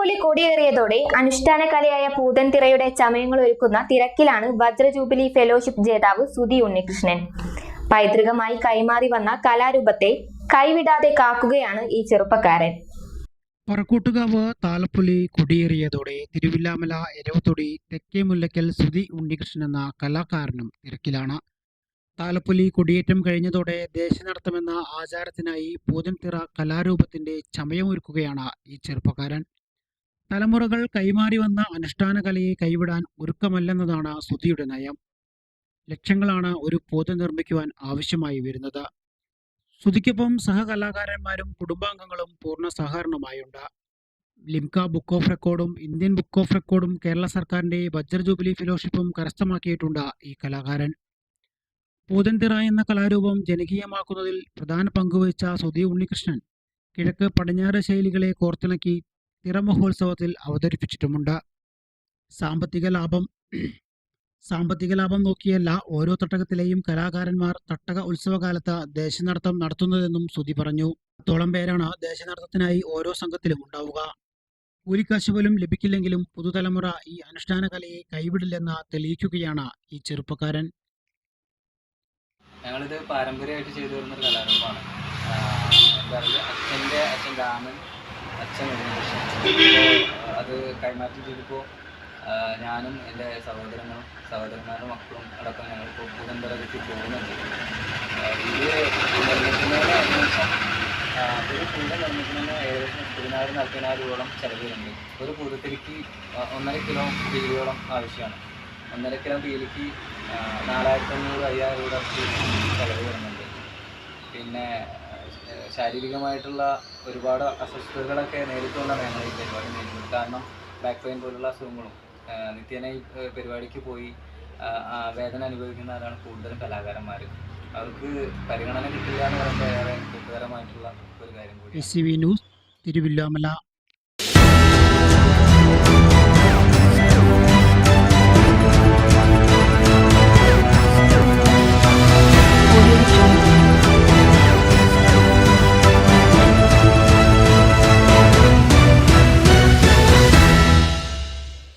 താലപ്പൊലി കൊടിയേറിയതോടെ അനുഷ്ഠാന കലയായ പൂതൻതിറയുടെ ചമയങ്ങൾ ഒരുക്കുന്ന തിരക്കിലാണ് വജ്ര ജൂബിലി ഫെലോഷിപ്പ് ജേതാവ് സുധി ഉണ്ണികൃഷ്ണൻ. പൈതൃകമായി കൈമാറി വന്ന കലാരൂപത്തെ കൈവിടാതെ കാക്കുകയാണ് ഈ ചെറുപ്പക്കാരൻ. പറക്കൂട്ടുകാവ് താലപ്പൊലി കൊടിയേറിയതോടെ തിരുവില്ലാമല എരവത്തൊടി തെക്കേ മുല്ലയ്ക്കൽ സുധി ഉണ്ണികൃഷ്ണൻ എന്ന കലാകാരനും തിരക്കിലാണ്. താലപ്പൊലി കൊടിയേറ്റം കഴിഞ്ഞതോടെ ദേശനടത്തമെന്ന ആചാരത്തിനായി പൂതൻതിറ കലാരൂപത്തിന്റെ ചമയമൊരുക്കുകയാണ് ഈ ചെറുപ്പക്കാരൻ. തലമുറകൾ കൈമാറി വന്ന അനുഷ്ഠാന കലയെ കൈവിടാൻ ഒരുക്കമല്ലെന്നതാണ് സുധിയുടെ നയം. ലക്ഷങ്ങളാണ് ഒരു പൂതം നിർമ്മിക്കുവാൻ ആവശ്യമായി വരുന്നത്. സുധിക്കൊപ്പം സഹകലാകാരന്മാരും കുടുംബാംഗങ്ങളും പൂർണ്ണ സഹകരണമായുണ്ട്. ലിംക ബുക്ക് ഓഫ് റെക്കോർഡും ഇന്ത്യൻ ബുക്ക് ഓഫ് റെക്കോർഡും കേരള സർക്കാരിന്റെ വജ്ര ജൂബിലി ഫെലോഷിപ്പും കരസ്ഥമാക്കിയിട്ടുണ്ട് ഈ കലാകാരൻ. പൂതൻതിറ എന്ന കലാരൂപം ജനകീയമാക്കുന്നതിൽ പ്രധാന പങ്കുവഹിച്ച സുധി ഉണ്ണികൃഷ്ണൻ കിഴക്ക് പടിഞ്ഞാറ് ശൈലികളെ കോർത്തിണക്കി തിറ മഹോത്സവത്തിൽ അവതരിപ്പിച്ചിട്ടുമുണ്ട്. സാമ്പത്തിക ലാഭം നോക്കിയല്ല ഓരോ തട്ടകത്തിലെയും കലാകാരന്മാർ തട്ടക ഉത്സവകാലത്ത് ദേശനടത്തം നടത്തുന്നതെന്നും സുധി പറഞ്ഞു. 10ഓളം പേരാണ് ദേശനടത്തത്തിനായി ഓരോ സംഘത്തിലും ഉണ്ടാവുക. കൂലിക്കാശ് പോലും ലഭിക്കില്ലെങ്കിലും പുതുതലമുറ ഈ അനുഷ്ഠാന കലയെ കൈവിടില്ലെന്ന് തെളിയിക്കുകയാണ് ഈ ചെറുപ്പക്കാരൻ. ഞങ്ങളിത് പാരമ്പര്യമായിട്ട് ചെയ്തു വരുന്നൊരു കലാരൂപമാണ്. എന്താ പറയുക, അച്ഛൻ രാമൻ, അച്ഛൻ ഉണ്ണികൃഷ്ണൻ അത് കൈമാറ്റം ചെയ്തപ്പോൾ ഞാനും എൻ്റെ സഹോദരന്മാരുടെ മക്കളും അടക്കം ഞങ്ങളിപ്പോൾ പൂതൻതിറയ്ക്ക് പോകുന്നുണ്ട്. ഇത് നിർമ്മിക്കുന്നതിന് ഏകദേശം ഒരു പൂതം നിർമ്മിക്കുന്നതിന് ഏകദേശം 30,000-40,000 രൂപയോളം ചിലവ് വരുന്നുണ്ട്. ഒരു പൂതത്തിലേക്ക് 1.5 കിലോ പീലിയോളം ആവശ്യമാണ്. 1.5 കിലോ പീലിക്ക് 4,500-5,000 രൂപ ചിലവ് വരുന്നുണ്ട്. പിന്നെ ശാരീരികമായിട്ടുള്ള ഒരുപാട് അസ്വസ്ഥതകളൊക്കെ നേരിട്ടുകൊണ്ടാണ് ഞങ്ങൾ ഈ പരിപാടി നേരിടുന്നത്. കാരണം ബാക്ക് പെയിൻ പോലുള്ള അസുഖങ്ങളും നിത്യേന ഈ പരിപാടിക്ക് പോയി വേദന അനുഭവിക്കുന്നവരാണ് കൂടുതലും കലാകാരന്മാർ. അവർക്ക് പരിഗണന കിട്ടില്ല എന്ന് പറയുമ്പോൾ ഏറെ ദുഃഖകരമായിട്ടുള്ള ഒരു കാര്യം കൂടി. SCV news, Thiruvilwamala.